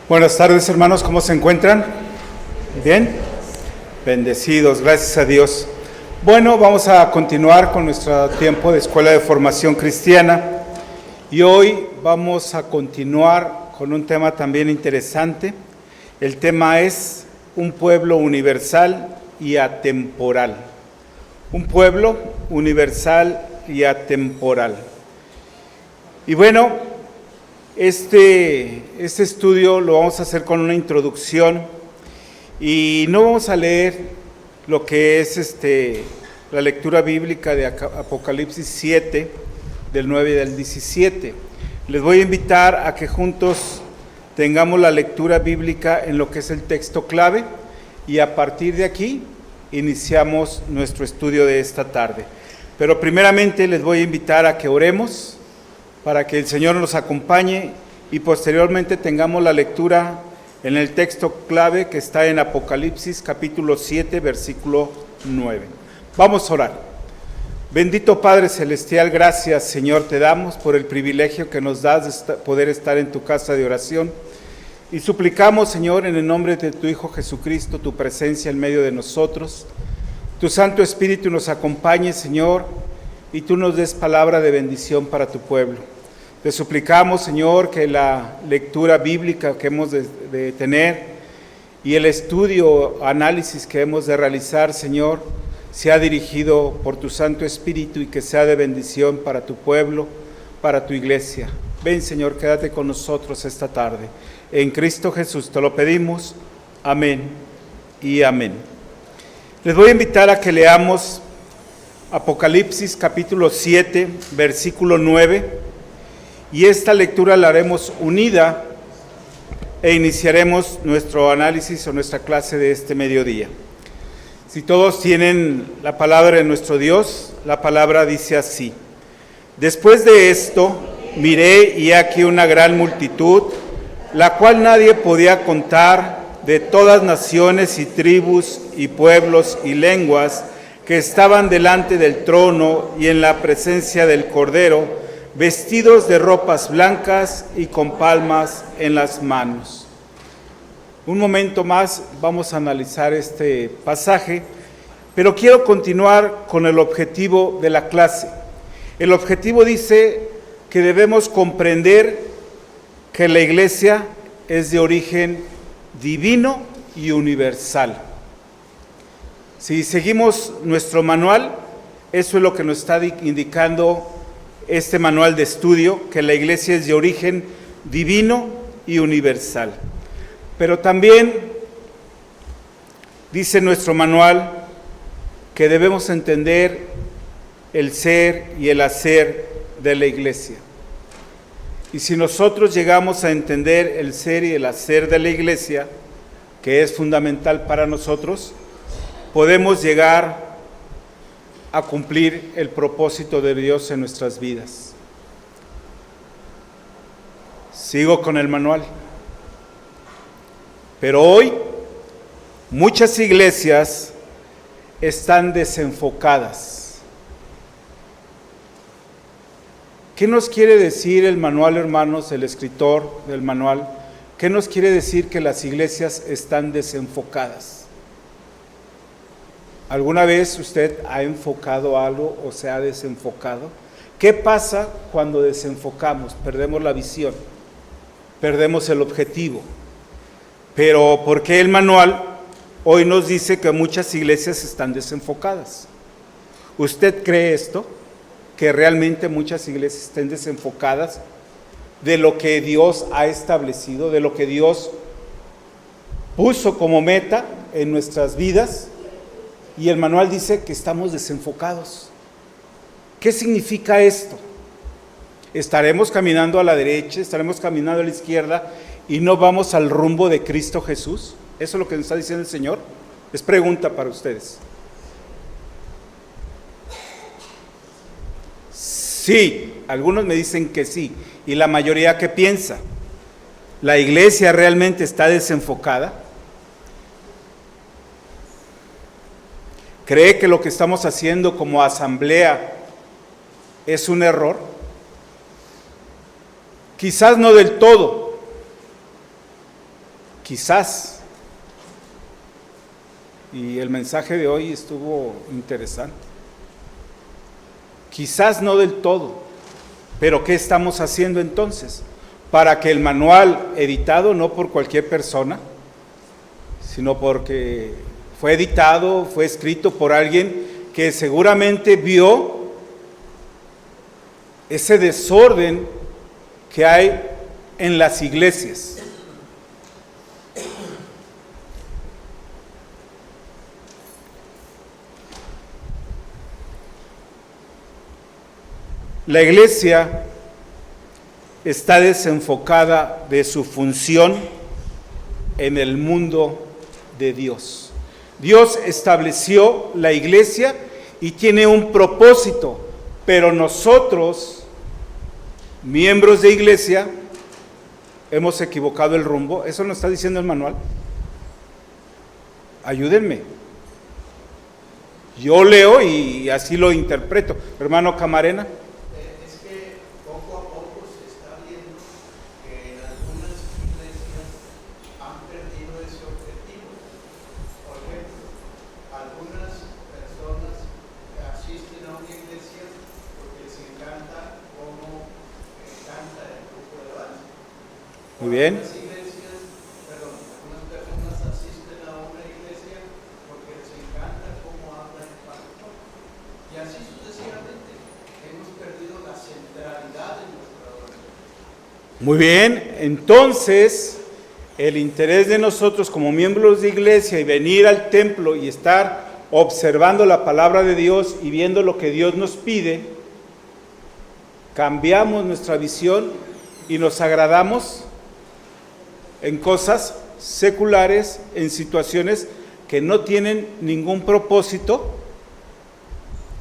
Buenas tardes, hermanos, ¿cómo se encuentran? ¿Bien? Bendecidos, gracias a Dios. Bueno, vamos a continuar con nuestro tiempo de Escuela de Formación Cristiana y hoy vamos a continuar con un tema también interesante. El tema es un pueblo universal y atemporal. Un pueblo universal y atemporal. Y bueno, este estudio lo vamos a hacer con una introducción y no vamos a leer lo que es la lectura bíblica de Apocalipsis 7, del 9 al 17. Les voy a invitar a que juntos tengamos la lectura bíblica en lo que es el texto clave y a partir de aquí iniciamos nuestro estudio de esta tarde. Pero primeramente les voy a invitar a que oremos para que el Señor nos acompañe y posteriormente tengamos la lectura en el texto clave que está en Apocalipsis capítulo 7, versículo 9. Vamos a orar. Bendito Padre Celestial, gracias Señor te damos por el privilegio que nos das de poder estar en tu casa de oración y suplicamos Señor en el nombre de tu Hijo Jesucristo tu presencia en medio de nosotros, tu Santo Espíritu nos acompañe Señor y tú nos des palabra de bendición para tu pueblo. Te suplicamos, Señor, que la lectura bíblica que hemos de tener y el estudio, análisis que hemos de realizar, Señor, sea dirigido por tu Santo Espíritu y que sea de bendición para tu pueblo, para tu iglesia. Ven, Señor, quédate con nosotros esta tarde. En Cristo Jesús te lo pedimos. Amén y amén. Les voy a invitar a que leamos Apocalipsis capítulo 7, versículo 9, y esta lectura la haremos unida e iniciaremos nuestro análisis o nuestra clase de este mediodía. Si todos tienen la palabra de nuestro Dios, la palabra dice así: Después de esto miré y aquí una gran multitud, la cual nadie podía contar, de todas naciones y tribus y pueblos y lenguas, que estaban delante del trono y en la presencia del Cordero, vestidos de ropas blancas y con palmas en las manos. Un momento más vamos a analizar este pasaje, pero quiero continuar con el objetivo de la clase. El objetivo dice que debemos comprender que la iglesia es de origen divino y universal. Si seguimos nuestro manual, eso es lo que nos está indicando este manual de estudio, que la iglesia es de origen divino y universal. Pero también dice nuestro manual que debemos entender el ser y el hacer de la iglesia. Y si nosotros llegamos a entender el ser y el hacer de la iglesia, que es fundamental para nosotros, podemos llegar a cumplir el propósito de Dios en nuestras vidas. Sigo con el manual. Pero hoy muchas iglesias están desenfocadas. ¿Qué nos quiere decir el manual, hermanos, el escritor del manual? ¿Qué nos quiere decir que las iglesias están desenfocadas? ¿Alguna vez usted ha enfocado algo o se ha desenfocado? ¿Qué pasa cuando desenfocamos? Perdemos la visión, perdemos el objetivo. Pero ¿por qué el manual hoy nos dice que muchas iglesias están desenfocadas? ¿Usted cree esto? ¿Que realmente muchas iglesias estén desenfocadas de lo que Dios ha establecido, de lo que Dios puso como meta en nuestras vidas? Y el manual dice que estamos desenfocados. ¿Qué significa esto? ¿Estaremos caminando a la derecha, estaremos caminando a la izquierda y no vamos al rumbo de Cristo Jesús? ¿Eso es lo que nos está diciendo el Señor? Es pregunta para ustedes. Sí, algunos me dicen que sí, y la mayoría ¿qué piensa? ¿La iglesia realmente está desenfocada? ¿Cree que lo que estamos haciendo como asamblea es un error? Quizás no del todo, quizás, y el mensaje de hoy estuvo interesante, quizás no del todo, pero ¿qué estamos haciendo entonces? Para que el manual editado, no por cualquier persona, sino porque fue editado, fue escrito por alguien que seguramente vio ese desorden que hay en las iglesias. La iglesia está desenfocada de su función en el mundo de Dios. Dios estableció la iglesia y tiene un propósito, pero nosotros, miembros de iglesia, hemos equivocado el rumbo. Eso nos está diciendo el manual. Ayúdenme. Yo leo y así lo interpreto. Hermano Camarena. Muy bien. Algunas personas asisten a una iglesia porque les encanta cómo habla el pastor. Y así sucesivamente. Hemos perdido la centralidad de nuestra adoración. Muy bien, entonces el interés de nosotros como miembros de iglesia y venir al templo y estar observando la palabra de Dios y viendo lo que Dios nos pide, cambiamos nuestra visión y nos agradamos en cosas seculares, en situaciones que no tienen ningún propósito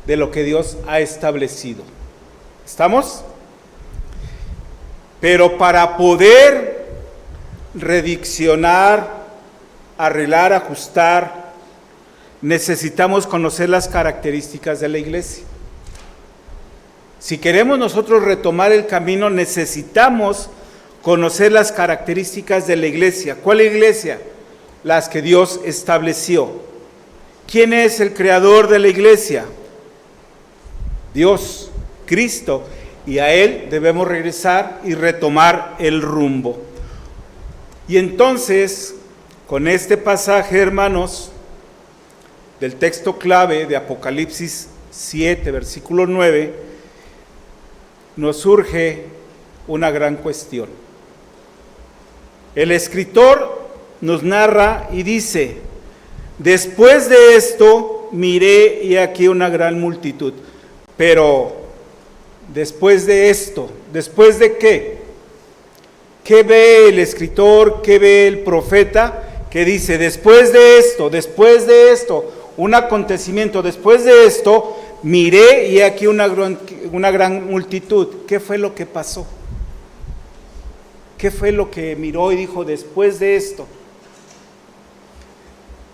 de lo que Dios ha establecido. ¿Estamos? Pero para poder rediccionar, arreglar, ajustar, necesitamos conocer las características de la iglesia. Si queremos nosotros retomar el camino, necesitamos conocer las características de la iglesia. ¿Cuál iglesia? Las que Dios estableció. ¿Quién es el creador de la iglesia? Dios, Cristo, y a Él debemos regresar y retomar el rumbo. Y entonces, con este pasaje, hermanos, del texto clave de Apocalipsis 7, versículo 9, nos surge una gran cuestión. El escritor nos narra y dice: después de esto miré y aquí una gran multitud. Pero después de esto, ¿después de qué? ¿Qué ve el escritor? ¿Qué ve el profeta? Que dice: después de esto, un acontecimiento, después de esto, miré y aquí una gran multitud. ¿Qué fue lo que pasó? ¿Qué fue lo que miró y dijo después de esto?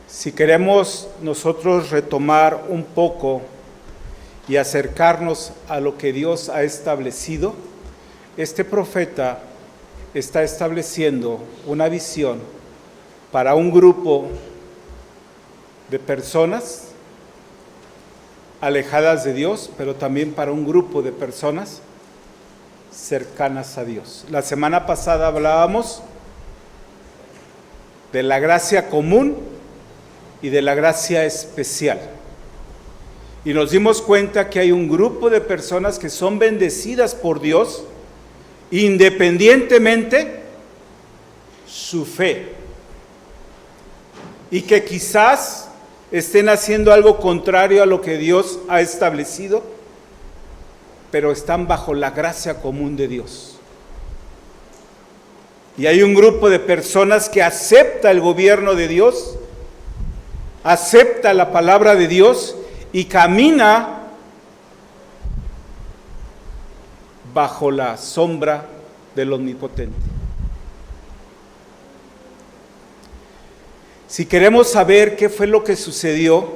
Si queremos nosotros retomar un poco y acercarnos a lo que Dios ha establecido, este profeta está estableciendo una visión para un grupo de personas alejadas de Dios, pero también para un grupo de personas cercanas a Dios. La semana pasada hablábamos de la gracia común y de la gracia especial. Y nos dimos cuenta que hay un grupo de personas que son bendecidas por Dios independientemente su fe. Y que quizás estén haciendo algo contrario a lo que Dios ha establecido, pero están bajo la gracia común de Dios. Y hay un grupo de personas que acepta el gobierno de Dios, acepta la palabra de Dios y camina bajo la sombra del Omnipotente. Si queremos saber qué fue lo que sucedió,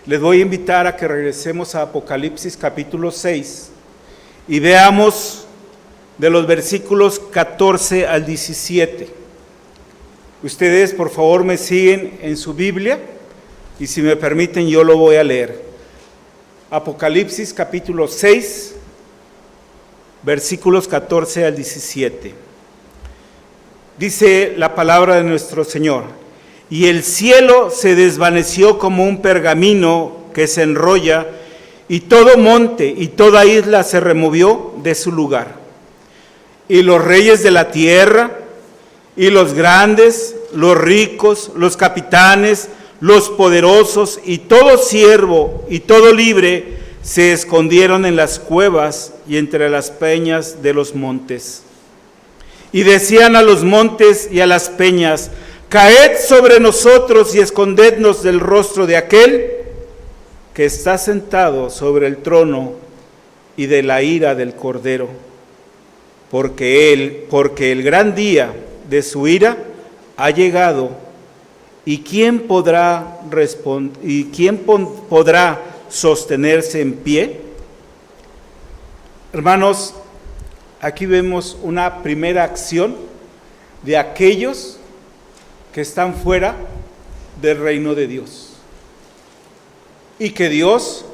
les voy a invitar a que regresemos a Apocalipsis capítulo 6 y veamos de los versículos 14 al 17. Ustedes, por favor, me siguen en su Biblia y si me permiten yo lo voy a leer. Apocalipsis capítulo 6, versículos 14 al 17. Dice la palabra de nuestro Señor: y el cielo se desvaneció como un pergamino que se enrolla, y todo monte y toda isla se removió de su lugar. Y los reyes de la tierra, y los grandes, los ricos, los capitanes, los poderosos, y todo siervo y todo libre, se escondieron en las cuevas y entre las peñas de los montes. Y decían a los montes y a las peñas: caed sobre nosotros y escondednos del rostro de aquel que está sentado sobre el trono y de la ira del Cordero, porque el gran día de su ira ha llegado, y quién podrá sostenerse en pie. Hermanos, aquí vemos una primera acción de aquellos que están fuera del reino de Dios, y que Dios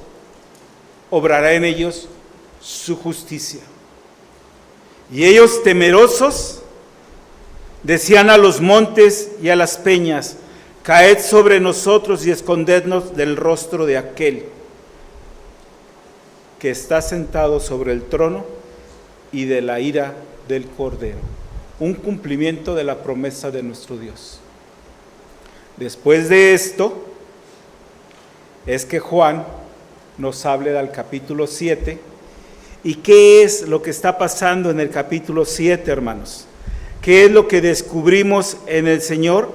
obrará en ellos su justicia. Y ellos, temerosos, decían a los montes y a las peñas: caed sobre nosotros y escondednos del rostro de aquel que está sentado sobre el trono y de la ira del Cordero. Un cumplimiento de la promesa de nuestro Dios. Después de esto es que Juan nos habla del capítulo 7. ¿Y qué es lo que está pasando en el capítulo 7, hermanos? ¿Qué es lo que descubrimos en el Señor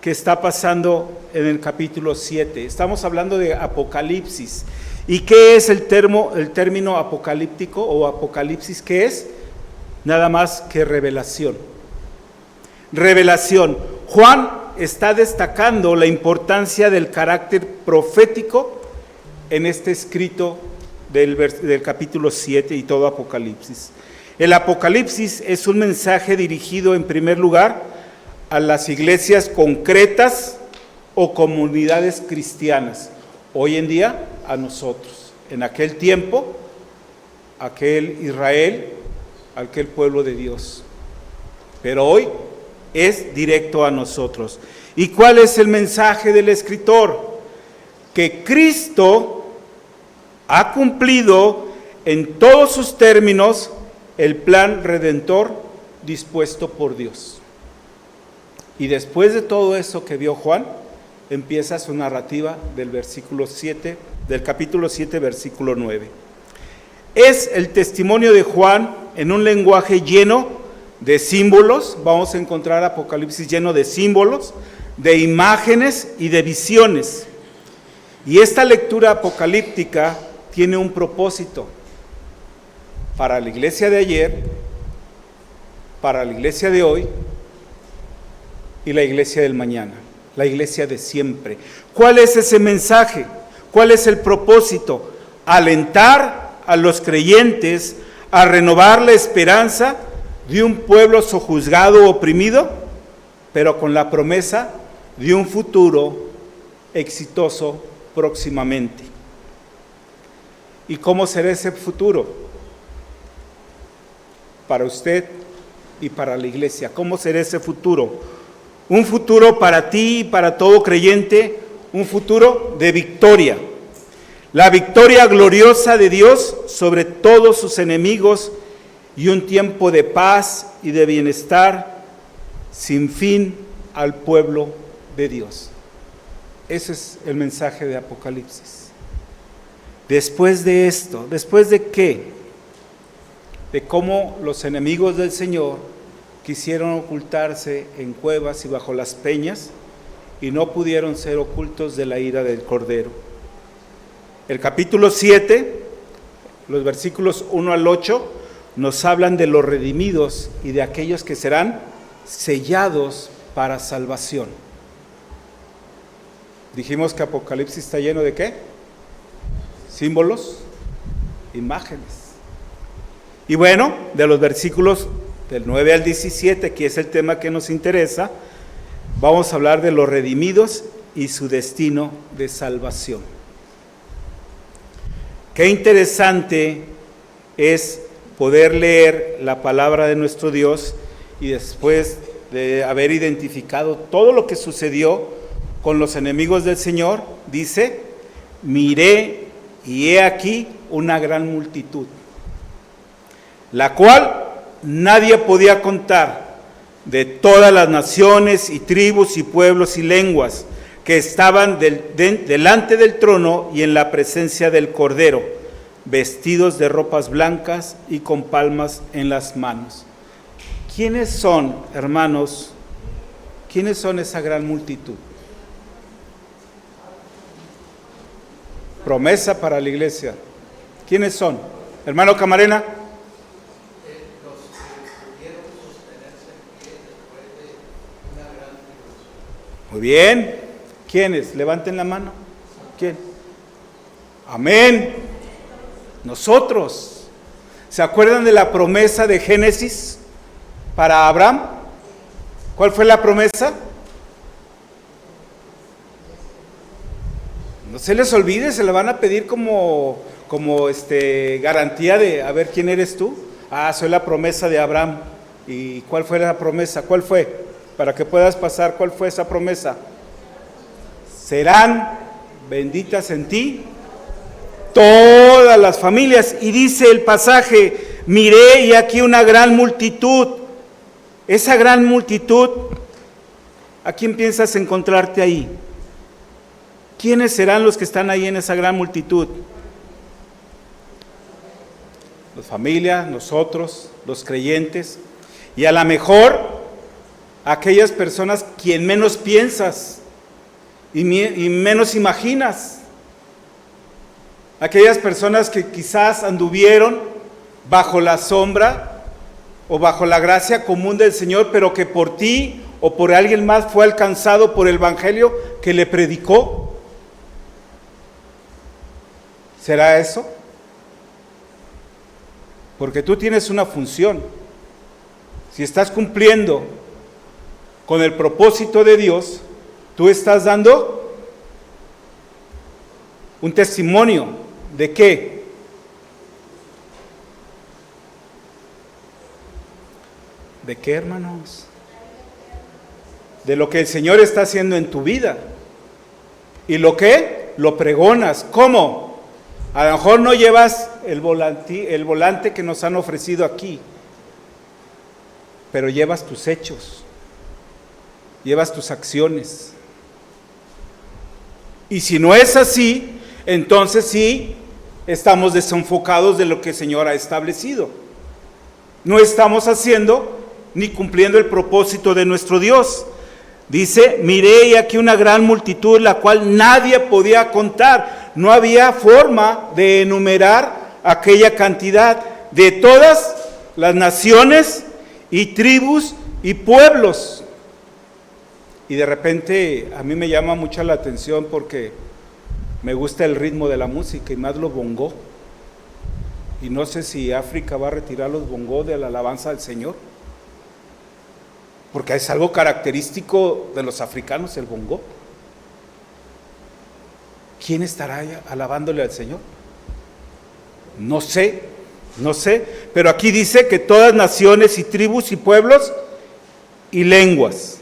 que está pasando en el capítulo 7? Estamos hablando de Apocalipsis. ¿Y qué es el término apocalíptico o apocalipsis? ¿Qué es? Nada más que revelación. Revelación. Juan está destacando la importancia del carácter profético en este escrito del capítulo 7 y todo Apocalipsis. El Apocalipsis es un mensaje dirigido en primer lugar a las iglesias concretas o comunidades cristianas. Hoy en día a nosotros. En aquel tiempo, aquel Israel, aquel pueblo de Dios. Pero hoy es directo a nosotros. ¿Y cuál es el mensaje del escritor? Que Cristo ha cumplido en todos sus términos el plan redentor dispuesto por Dios. Y después de todo eso que vio Juan, empieza su narrativa del capítulo 7, versículo 9. Es el testimonio de Juan en un lenguaje lleno de símbolos. Vamos a encontrar Apocalipsis lleno de símbolos, de imágenes y de visiones. Y esta lectura apocalíptica tiene un propósito para la iglesia de ayer, para la iglesia de hoy y la iglesia del mañana, la iglesia de siempre. ¿Cuál es ese mensaje? ¿Cuál es el propósito? Alentar a los creyentes a renovar la esperanza de un pueblo sojuzgado, oprimido, pero con la promesa de un futuro exitoso próximamente. ¿Y cómo será ese futuro? Para usted y para la iglesia. ¿Cómo será ese futuro? Un futuro para ti y para todo creyente, un futuro de victoria. La victoria gloriosa de Dios sobre todos sus enemigos y un tiempo de paz y de bienestar sin fin al pueblo de Dios. Ese es el mensaje de Apocalipsis. Después de esto, ¿después de qué? De cómo los enemigos del Señor quisieron ocultarse en cuevas y bajo las peñas y no pudieron ser ocultos de la ira del Cordero. El capítulo 7, los versículos 1 al 8, nos hablan de los redimidos y de aquellos que serán sellados para salvación. Dijimos que Apocalipsis está lleno de ¿qué? Símbolos, imágenes. Y bueno, de los versículos del 9 al 17, que es el tema que nos interesa, vamos a hablar de los redimidos y su destino de salvación. Qué interesante es poder leer la palabra de nuestro Dios y después de haber identificado todo lo que sucedió con los enemigos del Señor, dice, miré y he aquí una gran multitud, la cual nadie podía contar, de todas las naciones y tribus y pueblos y lenguas que estaban delante del trono y en la presencia del Cordero, vestidos de ropas blancas y con palmas en las manos. ¿Quiénes son, hermanos? ¿Quiénes son esa gran multitud? Promesa para la iglesia. ¿Quiénes son? Hermano Camarena. Los que pudieron sostenerse en pie después de una gran tribulación. Muy bien. ¿Quiénes? Levanten la mano. ¿Quién? Amén. Nosotros. ¿Se acuerdan de la promesa de Génesis para Abraham? ¿Cuál fue la promesa? No se les olvide, se la van a pedir como garantía de a ver quién eres tú. Ah, soy la promesa de Abraham. ¿Y cuál fue la promesa? ¿Cuál fue? Para que puedas pasar, ¿cuál fue esa promesa? Serán benditas en ti todas las familias. Y dice el pasaje, miré y aquí una gran multitud. Esa gran multitud, ¿a quién piensas encontrarte ahí? ¿Quiénes serán los que están ahí en esa gran multitud? La familia, nosotros, los creyentes, y a lo mejor aquellas personas quien menos piensas y menos imaginas. Aquellas personas que quizás anduvieron bajo la sombra o bajo la gracia común del Señor, pero que por ti o por alguien más fue alcanzado por el evangelio que le predicó. ¿Será eso? Porque tú tienes una función. Si estás cumpliendo con el propósito de Dios, tú estás dando un testimonio. ¿De qué? ¿De qué, hermanos? De lo que el Señor está haciendo en tu vida. ¿Y lo qué? Lo pregonas. ¿Cómo? A lo mejor no llevas el volante que nos han ofrecido aquí, pero llevas tus hechos, llevas tus acciones. Y si no es así, entonces sí estamos desenfocados de lo que el Señor ha establecido. No estamos haciendo ni cumpliendo el propósito de nuestro Dios. Dice, miré y aquí una gran multitud, la cual nadie podía contar. No había forma de enumerar aquella cantidad de todas las naciones y tribus y pueblos. Y de repente a mí me llama mucho la atención porque me gusta el ritmo de la música y más los bongó. Y no sé si África va a retirar los bongó de la alabanza del Señor. Porque es algo característico de los africanos, el bongó. ¿Quién estará alabándole al Señor? No sé, pero aquí dice que todas naciones y tribus y pueblos y lenguas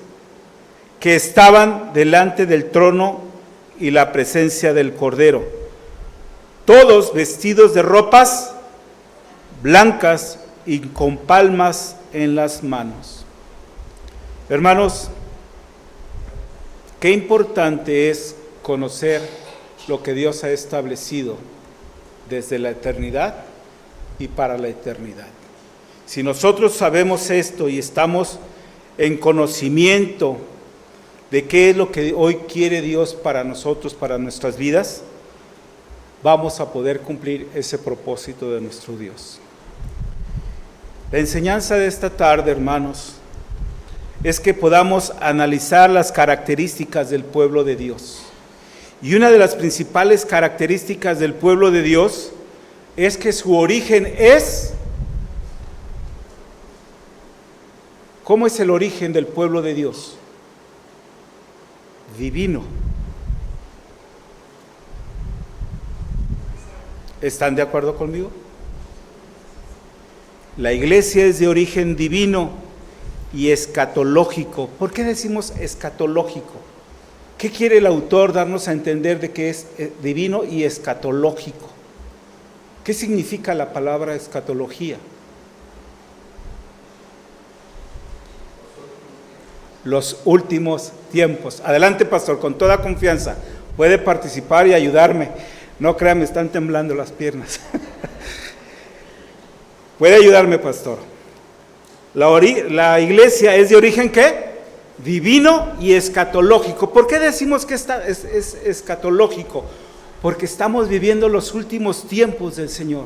que estaban delante del trono y la presencia del Cordero, todos vestidos de ropas blancas y con palmas en las manos. Hermanos, qué importante es conocer lo que Dios ha establecido desde la eternidad y para la eternidad. Si nosotros sabemos esto y estamos en conocimiento de qué es lo que hoy quiere Dios para nosotros, para nuestras vidas, vamos a poder cumplir ese propósito de nuestro Dios. La enseñanza de esta tarde, hermanos, es que podamos analizar las características del pueblo de Dios. Y una de las principales características del pueblo de Dios es que su origen es... ¿Cómo es el origen del pueblo de Dios? divino. ¿Están de acuerdo conmigo? La iglesia es de origen divino y escatológico. ¿Por qué decimos escatológico? ¿Qué quiere el autor darnos a entender de que es divino y escatológico? ¿Qué significa la palabra escatología? Los últimos tiempos. Adelante, pastor, con toda confianza. Puede participar y ayudarme. No crean, me están temblando las piernas. Puede ayudarme, pastor. La iglesia es de origen, ¿qué? Divino y escatológico. ¿Por qué decimos que es escatológico? Porque estamos viviendo los últimos tiempos del Señor.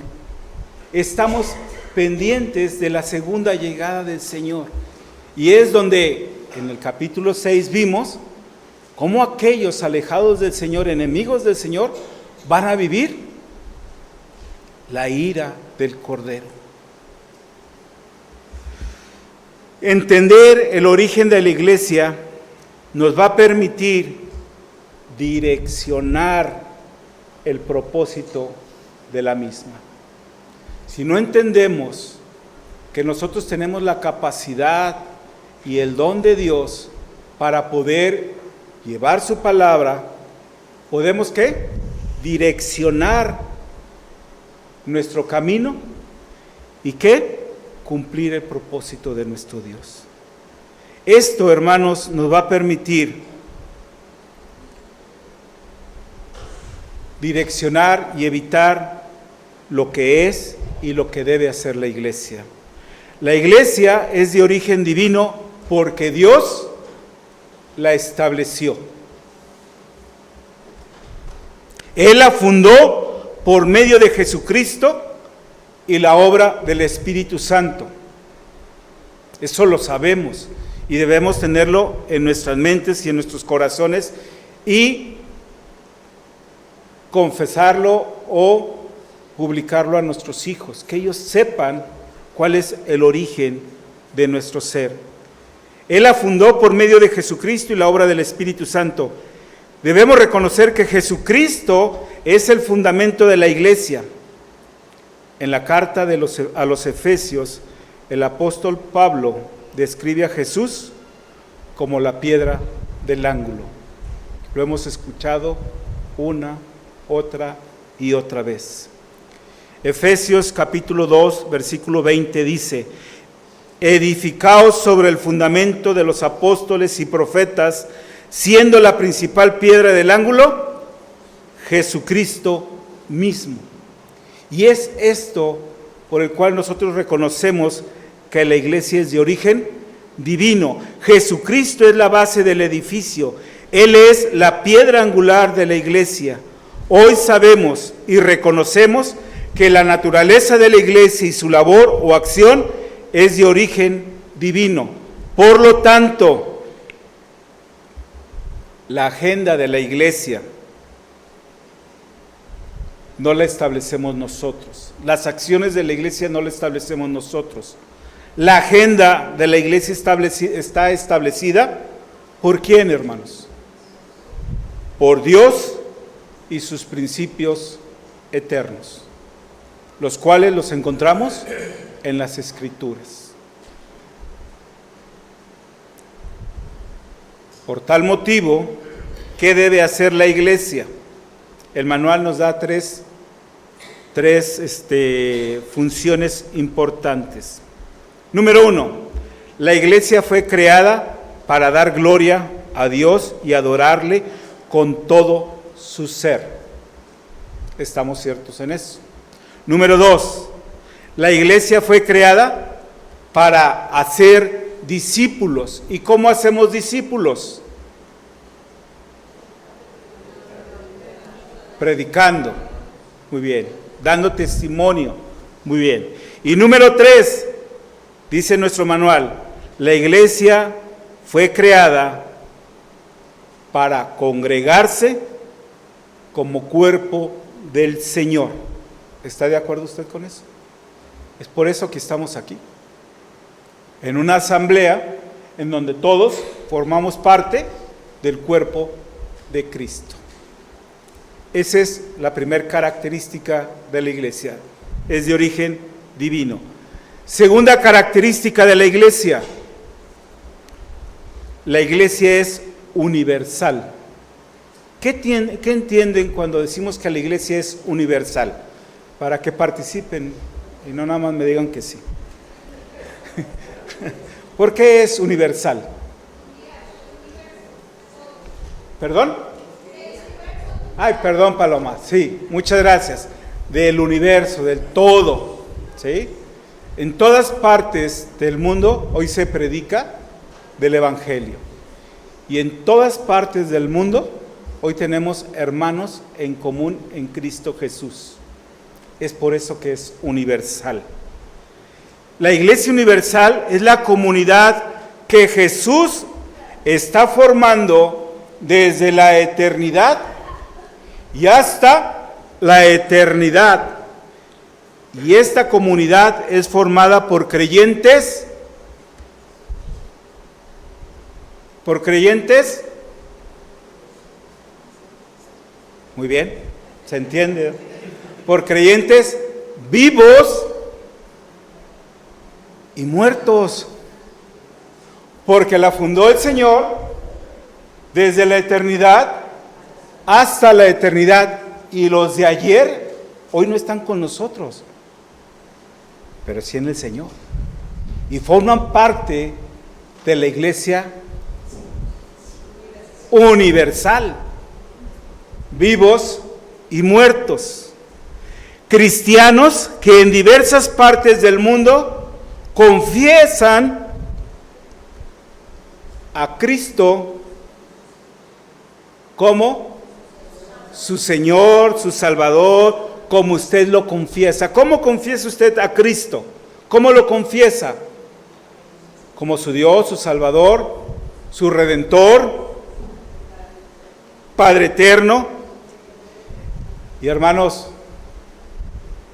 Estamos pendientes de la segunda llegada del Señor. Y es donde en el capítulo 6 vimos cómo aquellos alejados del Señor, enemigos del Señor, van a vivir la ira del Cordero. Entender el origen de la iglesia nos va a permitir direccionar el propósito de la misma. Si no entendemos que nosotros tenemos la capacidad y el don de Dios para poder llevar su palabra, ¿podemos qué? Direccionar nuestro camino y ¿qué? Cumplir el propósito de nuestro Dios. Esto, hermanos, nos va a permitir direccionar y evitar lo que es y lo que debe hacer la iglesia. La iglesia es de origen divino porque Dios la estableció. Él la fundó por medio de Jesucristo y la obra del Espíritu Santo. Eso lo sabemos y debemos tenerlo en nuestras mentes y en nuestros corazones y confesarlo o publicarlo a nuestros hijos, que ellos sepan cuál es el origen de nuestro ser. Él la fundó por medio de Jesucristo y la obra del Espíritu Santo. Debemos reconocer que Jesucristo es el fundamento de la iglesia. En la carta a los Efesios, el apóstol Pablo describe a Jesús como la piedra del ángulo. Lo hemos escuchado una, otra y otra vez. Efesios capítulo 2, versículo 20 dice: edificaos sobre el fundamento de los apóstoles y profetas, siendo la principal piedra del ángulo Jesucristo mismo. Y es esto por el cual nosotros reconocemos que la iglesia es de origen divino. Jesucristo es la base del edificio. Él es la piedra angular de la iglesia. Hoy sabemos y reconocemos que la naturaleza de la iglesia y su labor o acción es de origen divino. Por lo tanto, la agenda de la iglesia no la establecemos nosotros. Las acciones de la iglesia no la establecemos nosotros. La agenda de la iglesia está establecida ¿por quién, hermanos? Por Dios y sus principios eternos, los cuales los encontramos en las Escrituras. Por tal motivo, ¿qué debe hacer la iglesia? El manual nos da tres funciones importantes. Número 1, la iglesia fue creada para dar gloria a Dios y adorarle con todo su ser. ¿Estamos ciertos en eso? Número 2, la iglesia fue creada para hacer discípulos. ¿Y cómo hacemos discípulos? Predicando. Muy bien. Dando testimonio. Muy bien. Y número 3, dice nuestro manual, la iglesia fue creada para congregarse como cuerpo del Señor. ¿Está de acuerdo usted con eso? Es por eso que estamos aquí, en una asamblea en donde todos formamos parte del cuerpo de Cristo. Esa es la primera característica de la iglesia, es de origen divino. Segunda característica de la iglesia es universal. ¿Qué entienden cuando decimos que la iglesia es universal? Para que participen y no nada más me digan que sí. ¿Por qué es universal? ¿Perdón? Ay, perdón, Paloma. Sí, muchas gracias. Del universo, del todo. ¿Sí? En todas partes del mundo hoy se predica del Evangelio. Y en todas partes del mundo hoy tenemos hermanos en común en Cristo Jesús. Es por eso que es universal. La iglesia universal es la comunidad que Jesús está formando desde la eternidad y hasta la eternidad. Y esta comunidad es formada por creyentes. ¿Por creyentes? Muy bien, se entiende. Por creyentes vivos y muertos. Porque la fundó el Señor desde la eternidad hasta la eternidad. Y los de ayer hoy no están con nosotros, pero sí en el Señor. Y forman parte de la iglesia universal, vivos y muertos. Cristianos que en diversas partes del mundo confiesan a Cristo como su Señor, su Salvador, como usted lo confiesa. ¿Cómo confiesa usted a Cristo? ¿Cómo lo confiesa? Como su Dios, su Salvador, su Redentor, Padre eterno. Y hermanos,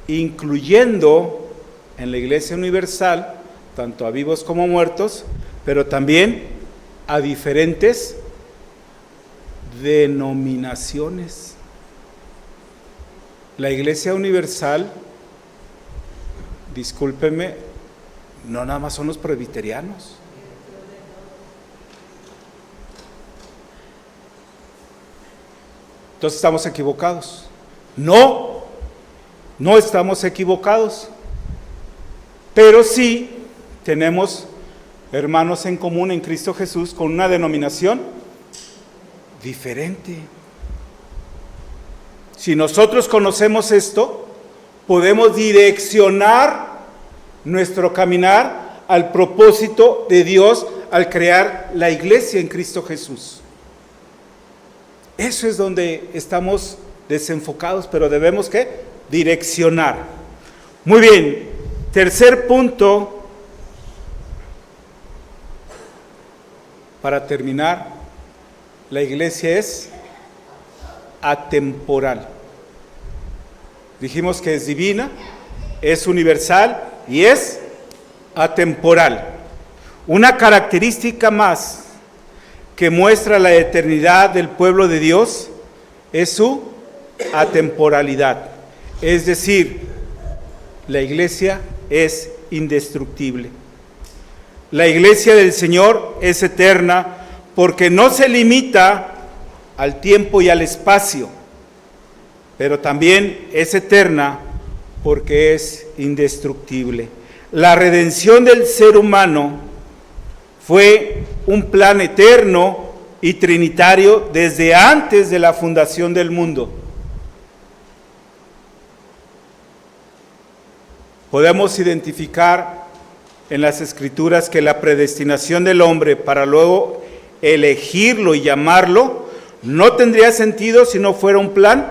incluyendo en la iglesia universal, tanto a vivos como muertos, pero también a diferentes denominaciones. La iglesia universal, discúlpenme, no nada más son los presbiterianos. Entonces estamos equivocados. No estamos equivocados, pero sí tenemos hermanos en común en Cristo Jesús con una denominación diferente. Si nosotros conocemos esto, podemos direccionar nuestro caminar al propósito de Dios al crear la iglesia en Cristo Jesús. Eso es donde estamos desenfocados, pero debemos ¿qué? Direccionar. Muy bien, tercer punto, para terminar, la iglesia es atemporal. Dijimos que es divina, es universal y es atemporal. Una característica más que muestra la eternidad del pueblo de Dios es su atemporalidad. Es decir, la iglesia es indestructible. La iglesia del Señor es eterna porque no se limita al tiempo y al espacio, pero también es eterna porque es indestructible. La redención del ser humano fue un plan eterno y trinitario desde antes de la fundación del mundo. Podemos identificar en las Escrituras que la predestinación del hombre para luego elegirlo y llamarlo no tendría sentido si no fuera un plan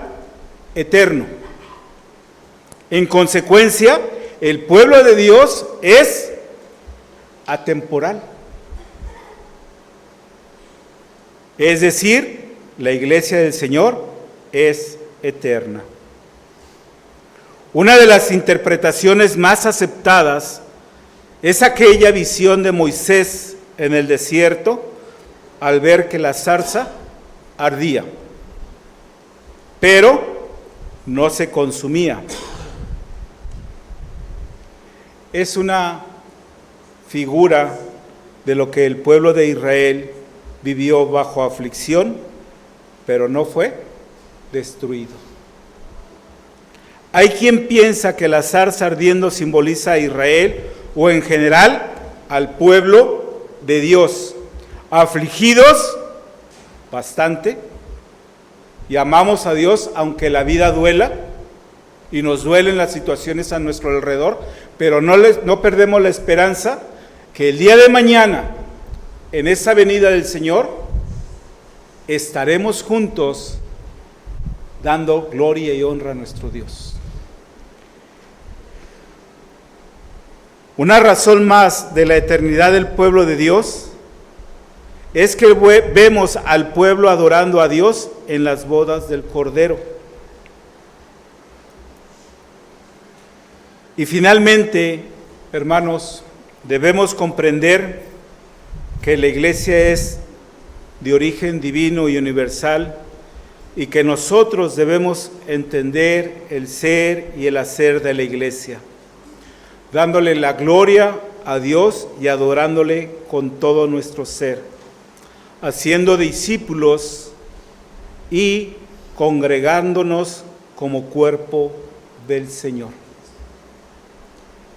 eterno. En consecuencia, el pueblo de Dios es atemporal. Es decir, la iglesia del Señor es eterna. Una de las interpretaciones más aceptadas es aquella visión de Moisés en el desierto, al ver que la zarza ardía, pero no se consumía. Es una figura de lo que el pueblo de Israel vivió bajo aflicción, pero no fue destruido. Hay quien piensa que la zarza ardiendo simboliza a Israel o en general al pueblo de Dios, afligidos bastante, y amamos a Dios aunque la vida duela y nos duelen las situaciones a nuestro alrededor, pero no perdemos la esperanza que el día de mañana, en esa venida del Señor, estaremos juntos dando gloria y honra a nuestro Dios. Una razón más de la eternidad del pueblo de Dios es que vemos al pueblo adorando a Dios en las bodas del Cordero. Y finalmente, hermanos, debemos comprender que la iglesia es de origen divino y universal y que nosotros debemos entender el ser y el hacer de la iglesia, dándole la gloria a Dios y adorándole con todo nuestro ser, haciendo discípulos y congregándonos como cuerpo del Señor.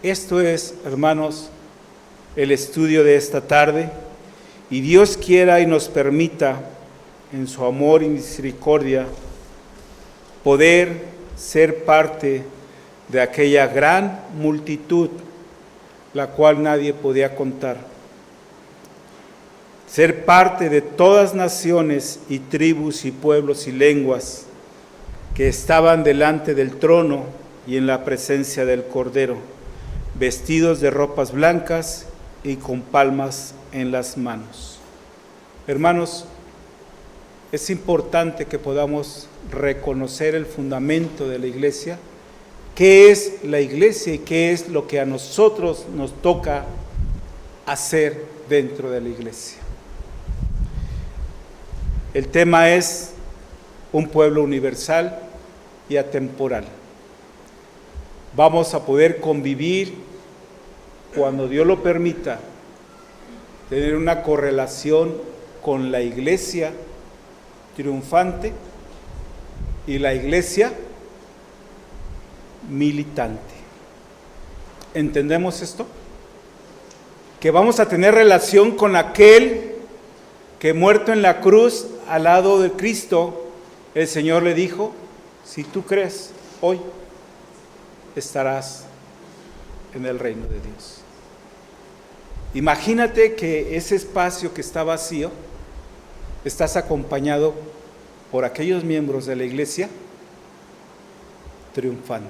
Esto es, hermanos, el estudio de esta tarde, y Dios quiera y nos permita, en su amor y misericordia, poder ser parte de aquella gran multitud, la cual nadie podía contar. Ser parte de todas naciones y tribus y pueblos y lenguas que estaban delante del trono y en la presencia del Cordero, vestidos de ropas blancas y con palmas en las manos. Hermanos, es importante que podamos reconocer el fundamento de la iglesia, qué es la iglesia y qué es lo que a nosotros nos toca hacer dentro de la iglesia. El tema es un pueblo universal y atemporal. Vamos a poder convivir, cuando Dios lo permita, tener una correlación con la iglesia triunfante y la iglesia militante. ¿Entendemos esto? Que vamos a tener relación con aquel que muerto en la cruz al lado de Cristo, el Señor le dijo: si tú crees, hoy estarás en el reino de Dios. Imagínate que ese espacio que está vacío, estás acompañado por aquellos miembros de la iglesia triunfante.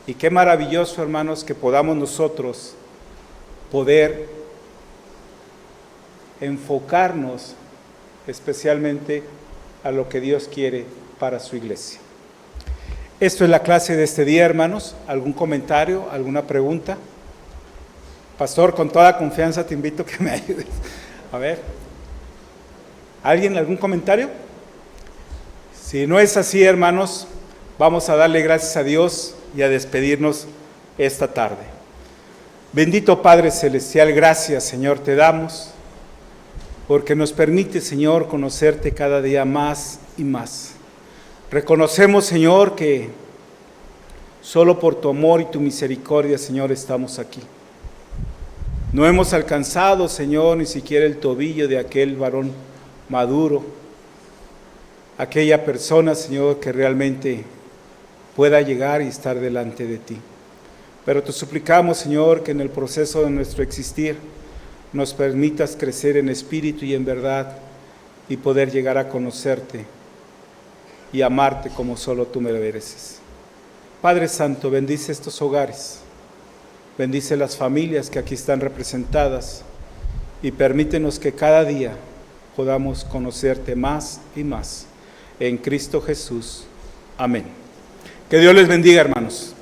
Y qué maravilloso, hermanos, que podamos nosotros poder enfocarnos especialmente a lo que Dios quiere para su iglesia. Esto es la clase de este día, hermanos. ¿Algún comentario? ¿Alguna pregunta? Pastor, con toda confianza te invito a que me ayudes. A ver. ¿Alguien? ¿Algún comentario? Si no es así, hermanos, vamos a darle gracias a Dios y a despedirnos esta tarde. Bendito Padre Celestial, gracias, Señor, te damos, porque nos permite, Señor, conocerte cada día más y más. Reconocemos, Señor, que solo por tu amor y tu misericordia, Señor, estamos aquí. No hemos alcanzado, Señor, ni siquiera el tobillo de aquel varón maduro, aquella persona, Señor, que realmente pueda llegar y estar delante de ti. Pero te suplicamos, Señor, que en el proceso de nuestro existir nos permitas crecer en espíritu y en verdad y poder llegar a conocerte y amarte como solo tú me mereces. Padre Santo, bendice estos hogares, bendice las familias que aquí están representadas y permítenos que cada día podamos conocerte más y más. En Cristo Jesús. Amén. Que Dios les bendiga, hermanos.